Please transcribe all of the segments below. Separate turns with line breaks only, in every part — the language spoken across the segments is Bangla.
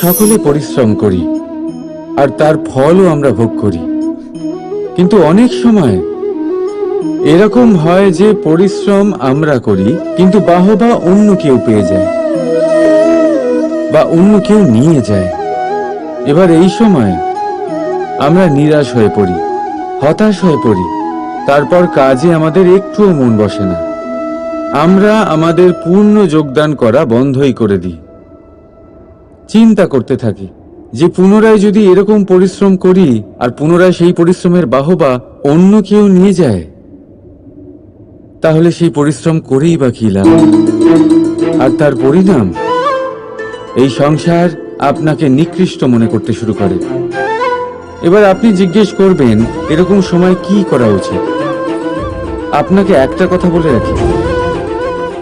সকলে পরিশ্রম করি আর তার ফলও আমরা ভোগ করি, কিন্তু অনেক সময় এরকম হয় যে পরিশ্রম আমরা করি কিন্তু বাহবা অন্য কেউ পেয়ে যায় বা অন্য কেউ নিয়ে যায়। এবার এই সময় আমরা নিরাশ হয়ে পড়ি, হতাশ হয়ে পড়ি, তারপর কাজে আমাদের একটুও মন বসে না। আমরা আমাদের পূর্ণ যোগদান করা বন্ধই করে দিই। চিন্তা করতে থাকি যে পুনরায় যদি এরকম পরিশ্রম করি আর পুনরায় সেই পরিশ্রমের বাহবা অন্য কেউ নিয়ে যায়, তাহলে সেই পরিশ্রম করেই বা কি লাভ? আর তার পরিণাম এই সংসার আপনাকে নিকৃষ্ট মনে করতে শুরু করে। এবার আপনি জিজ্ঞেস করবেন এরকম সময় কি করা উচিত। আপনাকে একটা কথা বলে রাখি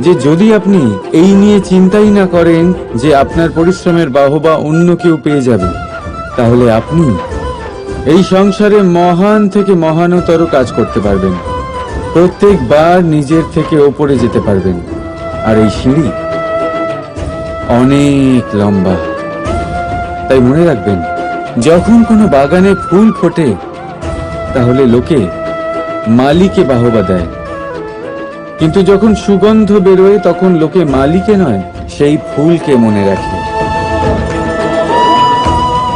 যে যদি আপনি এই নিয়ে চিন্তাই না করেন যে আপনার পরিশ্রমের বাহবা অন্য কেউ পেয়ে যাবে, তাহলে আপনি এই সংসারে মহান থেকে মহানতর কাজ করতে পারবেন, প্রত্যেকবার নিজের থেকে ওপরে যেতে পারবেন। আর এই সিঁড়ি অনেক লম্বা। তাই মনে রাখবেন, যখন কোনো বাগানে ফুল ফোটে তাহলে লোকে মালিকে বাহবা দেয়, কিন্তু যখন সুগন্ধ বেরোয় তখন লোকে মালিকে নয়, সেই ফুলকে মনে রাখে।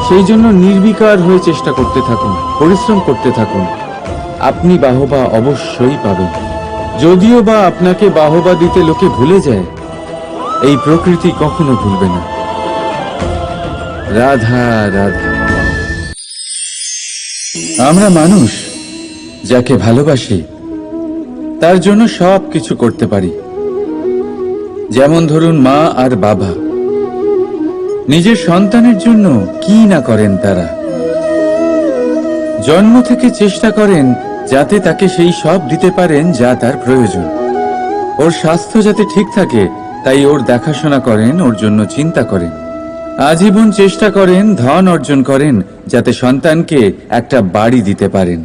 সেই জন্য নির্বিকার হয়ে চেষ্টা করতে থাকুন, পরিশ্রম করতে থাকুন, আপনি বাহবা অবশ্যই পাবেন। যদিও বা আপনাকে বাহবা দিতে লোকে ভুলে যায়, এই প্রকৃতি কখনো ভুলবে না। রাধা রাধা। আমরা মানুষ যাকে ভালোবাসি তার জন্য সব কিছু করতে পারি। যেমন ধরুন মা আর বাবা নিজের সন্তানের জন্য কি না করেন। তারা জন্ম থেকে চেষ্টা করেন যাতে তাকে সেই সব দিতে পারেন যা তার প্রয়োজন। ওর স্বাস্থ্য যাতে ঠিক থাকে তাই ওর দেখাশোনা করেন, ওর জন্য চিন্তা করেন। আজীবন চেষ্টা করেন, ধন অর্জন করেন যাতে সন্তানকে একটা বাড়ি দিতে পারেন,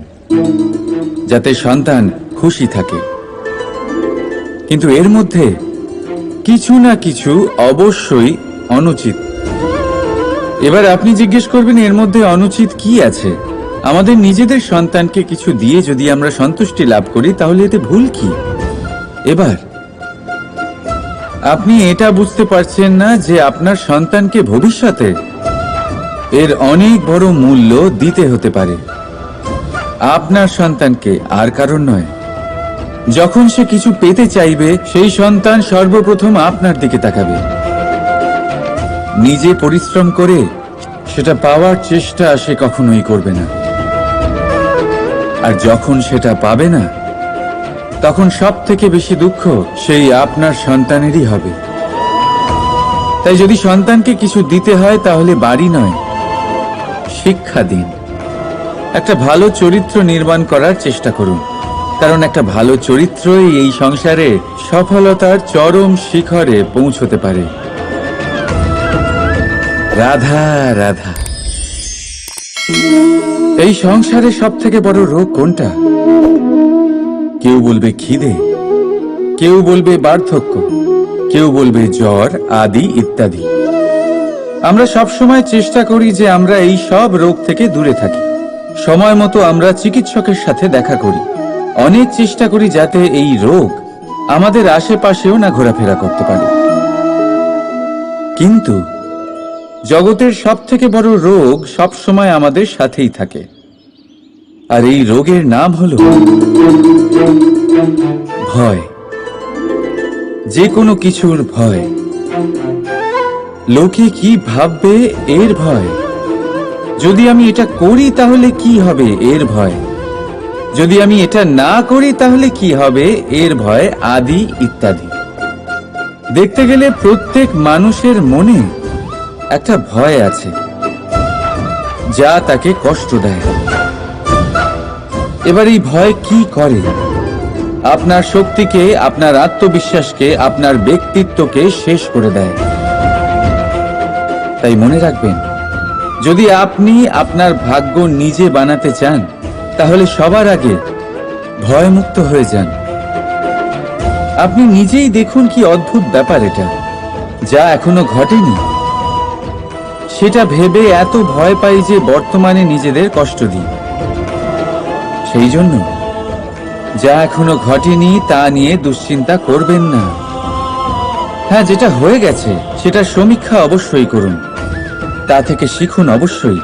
যাতে সন্তান খুশি থাকে। কিন্তু এর মধ্যে কিছু না কিছু অবশ্যই অনুচিত। এবার আপনি জিজ্ঞেস করবেন এর মধ্যে অনুচিত কি আছে? আমাদের নিজেদের সন্তানকে কিছু দিয়ে যদি আমরা সন্তুষ্টি লাভ করি তাহলে এতে ভুল কি? এবার আপনি এটা বুঝতে পারছেন না যে আপনার সন্তানকে ভবিষ্যতে এর অনেক বড় মূল্য দিতে হতে পারে। আপনার সন্তানকে, আর কারণ নয়। যখন সে কিছু পেতে চাইবে সেই সন্তান সর্বপ্রথম আপনার দিকে তাকাবে। নিজে পরিশ্রম করে সেটা পাওয়ার চেষ্টা সে কখনোই করবে না। আর যখন সেটা পাবে না তখন সব থেকে বেশি দুঃখ সেই আপনার সন্তানেরই হবে। তাই যদি সন্তানকে কিছু দিতে হয় তাহলে বাড়ি নয়, শিক্ষা দিন। একটা ভালো চরিত্র নির্মাণ করার চেষ্টা করুন, কারণ একটা ভালো চরিত্রই এই সংসারে সফলতার চরম শিখরে পৌঁছতে পারে। রাধা রাধা। এই সংসারে সব থেকে বড় রোগ কোনটা? কেউ বলবে খিদে, কেউ বলবে বার্ধক্য, কেউ বলবে জ্বর আদি ইত্যাদি। আমরা সব সময় চেষ্টা করি যে আমরা এই সব রোগ থেকে দূরে থাকি। সময় মতো আমরা চিকিৎসকের সাথে দেখা করি। অনেক চেষ্টা করি যাতে এই রোগ আমাদের আশেপাশেও না ঘোরাফেরা করতে পারে। কিন্তু জগতের সব থেকে বড় রোগ সব সময় আমাদের সাথেই থাকে, আর এই রোগের নাম হলো ভয়। যে কোনো কিছুর ভয়। লোকে কি ভাববে এর ভয়। যদি আমি এটা করি তাহলে কি হবে এর ভয়। যদি আমি এটা না করি তাহলে কি হবে এর ভয় আদি ইত্যাদি। দেখতে গেলে প্রত্যেক মানুষের মনে একটা ভয় আছে যা তাকে কষ্ট দেয়। এবার এই ভয় কি করে? আপনার শক্তিকে, আপনার আত্মবিশ্বাসকে, আপনার ব্যক্তিত্বকে শেষ করে দেয়। তাই মনে রাখবেন, যদি আপনি আপনার ভাগ্য নিজে বানাতে চান তাহলে সবার আগে ভয়মুক্ত হয়ে যান। আপনি নিজেই দেখুন কি অদ্ভুত ব্যাপার এটা, যা এখনো ঘটেনি। সেটা ভেবে এত ভয় পাই যে বর্তমানে নিজেদের কষ্ট দিই। সেই জন্য যা এখনো ঘটেনি তা নিয়ে দুশ্চিন্তা করবেন না। হ্যাঁ, যেটা হয়ে গেছে সেটার সমীক্ষা অবশ্যই করুন, তা থেকে শিখুন, অবশ্যই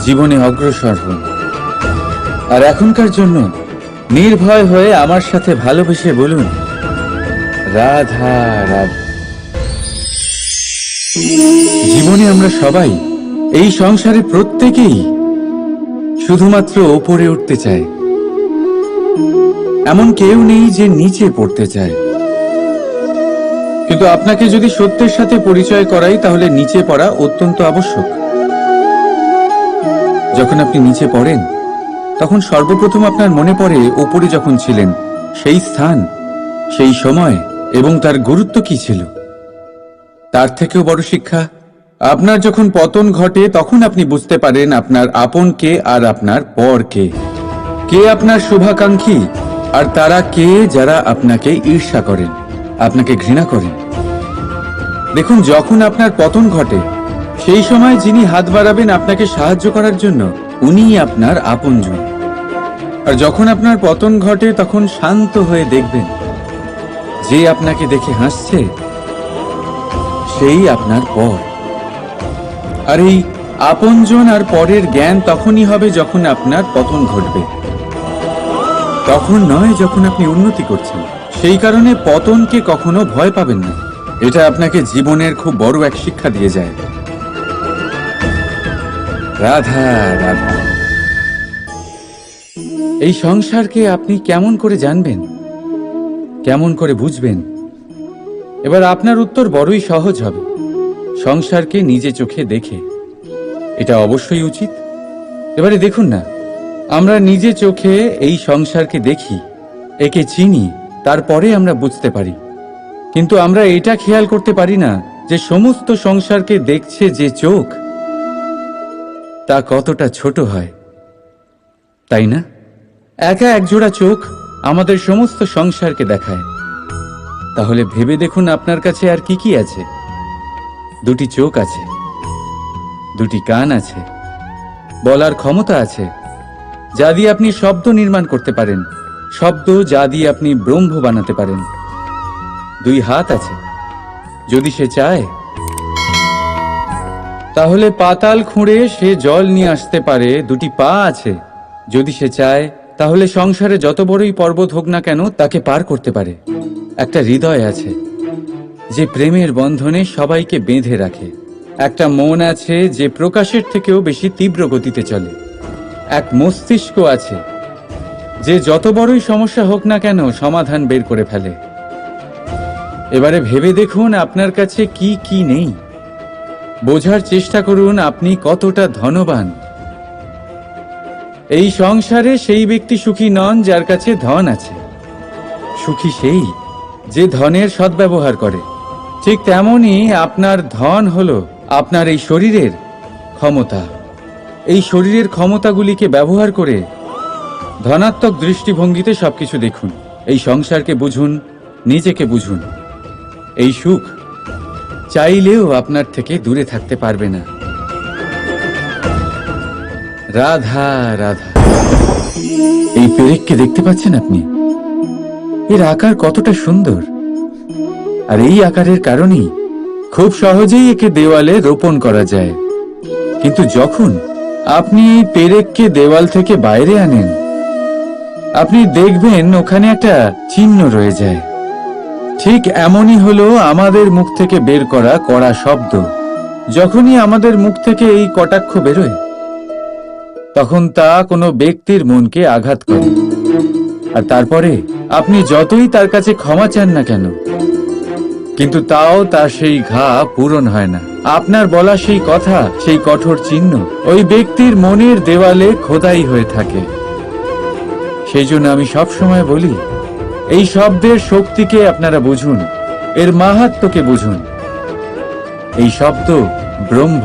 জীবনে অগ্রসর হন। আর এখনকার জন্য নির্ভয় হয়ে আমার সাথে ভালোবেসে বলুন, রাধা রাধা। জীবনে আমরা সবাই, এই সংসারে প্রত্যেকেই শুধুমাত্র ওপরে উঠতে চায়। এমন কেউ নেই যে নিচে পড়তে চায়। কিন্তু আপনাকে যদি সত্যের সাথে পরিচয় করাই, তাহলে নিচে পড়া অত্যন্ত আবশ্যক। যখন আপনি নিচে পড়েন, তখন সর্বপ্রথম আপনার মনে পড়ে ওপরে যখন ছিলেন সেই স্থান, সেই সময় এবং তার গুরুত্ব কি ছিল। তার থেকেও বড় শিক্ষা, আপনার যখন পতন ঘটে তখন আপনি বুঝতে পারেন আপনার আপন কে আর আপনার পর কে। কে আপনার শুভাকাঙ্ক্ষী আর তারা কে যারা আপনাকে ঈর্ষা করেন, আপনাকে ঘৃণা করেন। দেখুন, যখন আপনার পতন ঘটে সেই সময় যিনি হাত বাড়াবেন আপনাকে সাহায্য করার জন্য, উনিই আপনার আপনজন। আর যখন আপনার পতন ঘটে তখন শান্ত হয়ে দেখবেন যে আপনাকে দেখে হাসছে সেই আপনার পর। আর এই আপনজন আর পরের জ্ঞান তখনই হবে যখন আপনার পতন ঘটবে, তখন নয় যখন আপনি উন্নতি করছেন। সেই কারণে পতনকে কখনো ভয় পাবেন না। এটা আপনাকে জীবনের খুব বড় এক শিক্ষা দিয়ে যায়। রাধা রাধা। এই সংসারকে আপনি কেমন করে জানবেন, কেমন করে বুঝবেন? এবার আপনার উত্তর বড়ই সহজ হবে, সংসারকে নিজে চোখে দেখে। এটা অবশ্যই উচিত। এবারে দেখুন না, আমরা নিজে চোখে এই সংসারকে দেখি, একে চিনি, তারপরে আমরা বুঝতে পারি। কিন্তু আমরা এটা খেয়াল করতে পারি না যে সমস্ত সংসারকে দেখছে যে চোখ, তা কতটা ছোট হয়, তাই না? একা একজোড়া চোখ আমাদের সমস্ত সংসারকে দেখায়। তাহলে ভেবে দেখুন আপনার কাছে আর কি কি আছে। দুটি চোখ আছে, দুটি কান আছে, বলার ক্ষমতা আছে যা দিয়ে আপনি শব্দ নির্মাণ করতে পারেন, শব্দ যা দিয়ে আপনি ব্রহ্ম বানাতে পারেন। দুই হাত আছে, যদি সে চায় তাহলে পাতাল খুঁড়ে সে জল নিয়ে আসতে পারে। দুটি পা আছে, যদি সে চায় তাহলে সংসারে যত বড়ই পর্বত হোক না কেন তাকে পার করতে পারে। একটা হৃদয় আছে যে প্রেমের বন্ধনে সবাইকে বেঁধে রাখে। একটা মন আছে যে প্রকাশের থেকেও বেশি তীব্র গতিতে চলে। এক মস্তিষ্ক আছে যে যত বড়ই সমস্যা হোক না কেন সমাধান বের করে ফেলে। এবারে ভেবে দেখুন আপনার কাছে কি কি নেই। বোঝার চেষ্টা করুন আপনি কতটা ধনবান। এই সংসারে সেই ব্যক্তি সুখী নন যার কাছে ধন আছে, সুখী সেই যে ধনের সদ্ব্যবহার করে। ঠিক তেমনি আপনার ধন হলো আপনার এই শরীরের ক্ষমতা। এই শরীরের ক্ষমতাগুলিকে ব্যবহার করে ধনাত্মক দৃষ্টিভঙ্গিতে সবকিছু দেখুন। এই সংসারকে বুঝুন, নিজেকে বুঝুন। এই সুখ চাইলেও আপনার থেকে দূরে থাকতে পারবে না। রাধা রাধা। এই পেরেককে দেখতে পাচ্ছেন আপনি? এর আকার কতটা সুন্দর। আর এই আকারের কারণেই খুব সহজেই একে দেওয়ালে রোপণ করা যায়। কিন্তু যখন আপনি এই পেরেককে দেওয়াল থেকে বাইরে আনেন, আপনি দেখবেন ওখানে একটা চিহ্ন রয়ে যায়। ঠিক এমনই হলো আমাদের মুখ থেকে বের করা কড়া শব্দ। যখনই আমাদের মুখ থেকে এই কটাক্ষ বেরোয়, তখন তা কোনো ব্যক্তির মনকে আঘাত করে। আর তারপরে আপনি যতই তার কাছে ক্ষমা চান না কেন, কিন্তু তাও তার সেই ঘা পূরণ হয় না। আপনার বলা সেই কথা, সেই কঠোর চিহ্ন ওই ব্যক্তির মনের দেওয়ালে খোদাই হয়ে থাকে। সেই জন্য আমি সবসময় বলি, এই শব্দের শক্তিকে আপনারা বুঝুন, এর মাহাত্ম্যকে বুঝুন। এই শব্দ ব্রহ্ম।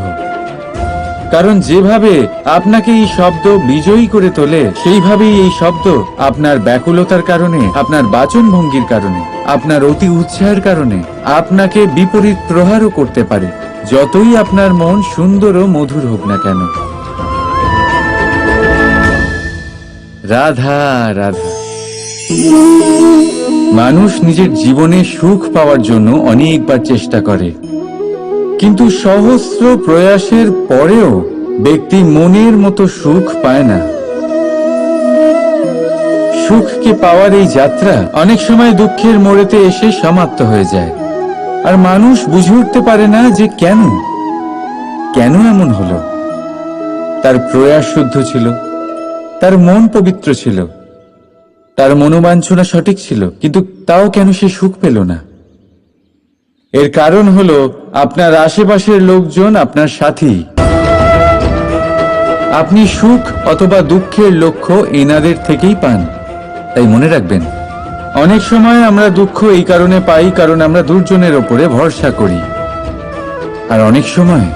কারণ যেভাবে আপনাকে এই শব্দ বিজয়ী করে তোলে, সেইভাবেই এই শব্দ আপনার ব্যাকুলতার কারণে, আপনার বাচন ভঙ্গির কারণে, আপনার অতি উৎসাহের কারণে আপনাকে বিপরীত প্রহারও করতে পারে। যতই আপনার মন সুন্দর ও মধুর হোক না কেন। রাধা রাধা। মানুষ নিজের জীবনে সুখ পাওয়ার জন্য অনেকবার চেষ্টা করে, কিন্তু সহস্র প্রয়াসের পরেও ব্যক্তি মনের মতো সুখ পায় না। সুখকে পাওয়ার এই যাত্রা অনেক সময় দুঃখের মোড়েতে এসে সমাপ্ত হয়ে যায়, আর মানুষ বুঝে উঠতে পারে না যে কেন এমন হলো। তার প্রয়াস শুদ্ধ ছিল, তার মন পবিত্র ছিল, তার মনোবাঞ্ছনা সঠিক ছিল, কিন্তু তাও কেন সে সুখ পেল না? এর কারণ হলো আপনার আশেপাশের লোকজন আপনার সাথী। আপনি সুখ অথবা দুঃখের লক্ষ্য এনাদের থেকেই পান। তাই মনে রাখবেন, অনেক সময় আমরা দুঃখ এই কারণে পাই কারণ আমরা দুর্জনের ওপরে ভরসা করি, আর অনেক সময়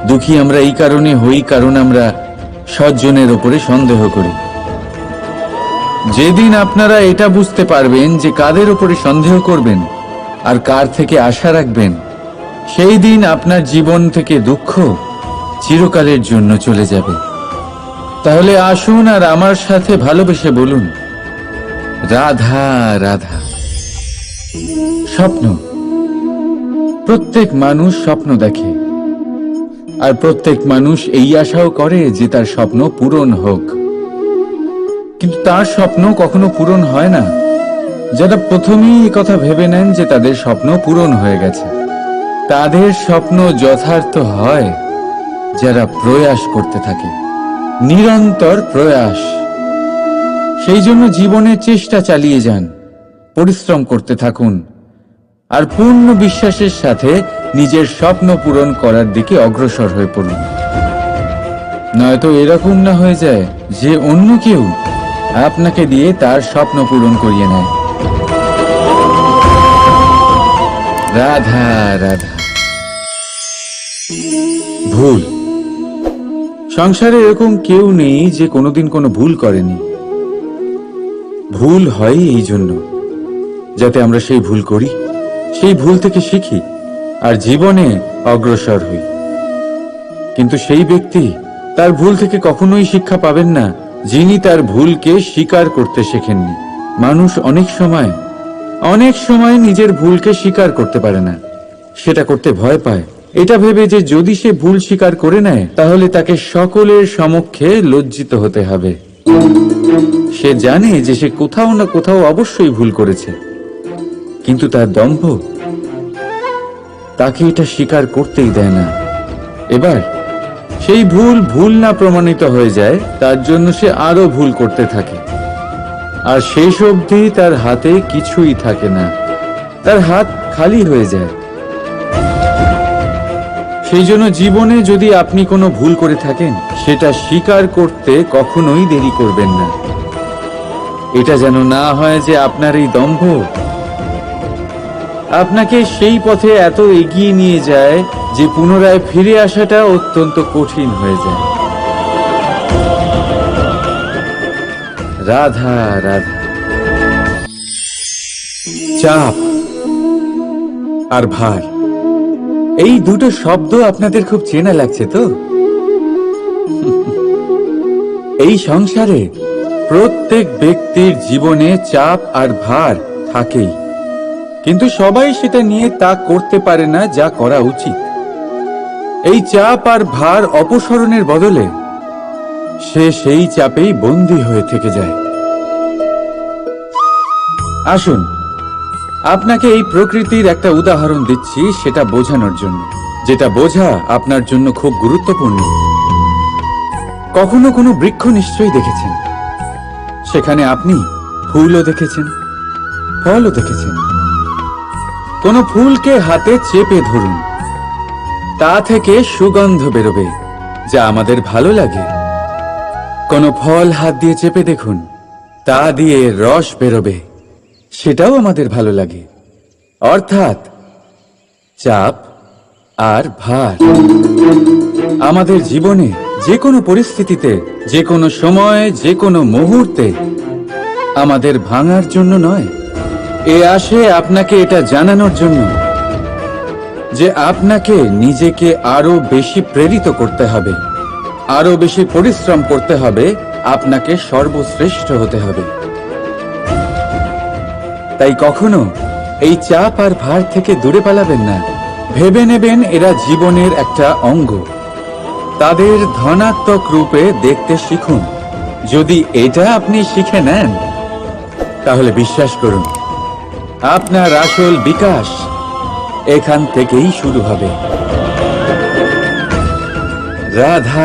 দুঃখী আমরা এই কারণে হই কারণ আমরা সজ্জনের ওপরে সন্দেহ করি। যেদিন আপনারা এটা বুঝতে পারবেন যে কাদের ওপরে সন্দেহ করবেন আর কার থেকে আশা রাখবেন, সেই দিন আপনার জীবন থেকে দুঃখ চিরকালের জন্য চলে যাবে। তাহলে আসুন আর আমার সাথে ভালোবেসে বলুন, রাধা রাধা। স্বপ্ন, প্রত্যেক মানুষ স্বপ্ন দেখে, আর প্রত্যেক মানুষ এই আশাও করে যে তার স্বপ্ন পূরণ হোক, কিন্তু তার স্বপ্ন কখনো পূরণ হয় না। যারা প্রথমেই এই কথা ভেবে নেন যে তাদের স্বপ্ন পূরণ হয়ে গেছে, তাদের স্বপ্ন যথার্থ হয় যারা প্রয়াস করতে থাকে, নিরন্তর প্রয়াস। সেই জন্য জীবনে চেষ্টা চালিয়ে যান, পরিশ্রম করতে থাকুন, আর পূর্ণ বিশ্বাসের সাথে নিজের স্বপ্ন পূরণ করার দিকে অগ্রসর হয়ে পড়ুন। নয়তো এরকম না হয়ে যায় যে অন্য কেউ আপনাকে দিয়ে তার স্বপ্ন পূরণ করিয়ে নেয়। রাধা রাধা। ভুল। সংসারে এরকম কেউ নেই যে কোনোদিন কোনো ভুল করেনি। ভুল হয় এই জন্য যাতে আমরা সেই ভুল করি, সেই ভুল থেকে শিখি আর জীবনে অগ্রসর হই। কিন্তু সেই ব্যক্তি তার ভুল থেকে কখনোই শিক্ষা পাবেন না যিনি তার ভুলকে স্বীকার করতে শেখেননি। মানুষ অনেক সময় নিজের ভুলকে স্বীকার করতে পারে না, সেটা করতে ভয় পায়, এটা ভেবে যে যদি সে ভুল স্বীকার করে নেয় তাহলে তাকে সকলের সমক্ষে লজ্জিত হতে হবে। সে জানে যে সে কোথাও না কোথাও অবশ্যই ভুল করেছে, কিন্তু তার দম্ভ তাকে এটা স্বীকার করতেই দেয় না। এবার সেই ভুল না প্রমাণিত হয়ে যায়, তার জন্য সে আরো ভুল করতে থাকে, আর শেষ অবধি তার হাতে কিছুই থাকে না, তার হাত খালি হয়ে যায়। সেই জন্য জীবনে যদি আপনি কোনো ভুল করে থাকেন, সেটা স্বীকার করতে কখনোই দেরি করবেন না। এটা যেন না হয় যে আপনার এই দম্ভ আপনাকে সেই পথে এত এগিয়ে নিয়ে যায় যে পুনরায় ফিরে আসাটা অত্যন্ত কঠিন হয়ে যায়। রাধা রাধা। চাপ আর ভার, এই দুটো শব্দ আপনাদের খুব চেনা লাগছে তো? এই সংসারে প্রত্যেক ব্যক্তির জীবনে চাপ আর ভার থাকেই, কিন্তু সবাই সেটা নিয়ে তা করতে পারে না যা করা উচিত। এই চাপ আর ভার অপসারণের বদলে সে সেই চাপেই বন্দী হয়ে থেকে যায়। আসুন, আপনাকে এই প্রকৃতির একটা উদাহরণ দিচ্ছি, সেটা বোঝানোর জন্য, যেটা বোঝা আপনার জন্য খুব গুরুত্বপূর্ণ। কখনো কোনো বৃক্ষ নিশ্চয়ই দেখেছেন, সেখানে আপনি ফুলও দেখেছেন, ফলও দেখেছেন। কোনো ফুলকে হাতে চেপে ধরুন, তা থেকে সুগন্ধ বেরোবে যা আমাদের ভালো লাগে। কোনো ফল হাত দিয়ে চেপে দেখুন, তা দিয়ে রস বেরোবে, সেটাও আমাদের ভালো লাগে। অর্থাৎ চাপ আর ভার আমাদের জীবনে যে কোনো পরিস্থিতিতে, যে কোনো সময়, যে কোনো মুহূর্তে আমাদের ভাঙার জন্য নয়, এ আসে আপনাকে এটা জানানোর জন্য যে আপনাকে নিজেকে আরো বেশি প্রেরিত করতে হবে, আরো বেশি পরিশ্রম করতে হবে, আপনাকে সর্বশ্রেষ্ঠ হতে হবে। তাই কখনো এই চাপ আর ভার থেকে দূরে পালাবেন না। ভেবে নেবেন এরা জীবনের একটা অঙ্গ। তাদের ধনাত্মক রূপে দেখতে শিখুন। যদি এটা আপনি শিখে নেন, তাহলে বিশ্বাস করুন, আপনার আসল বিকাশ এখান থেকেই শুরু হবে। রাধা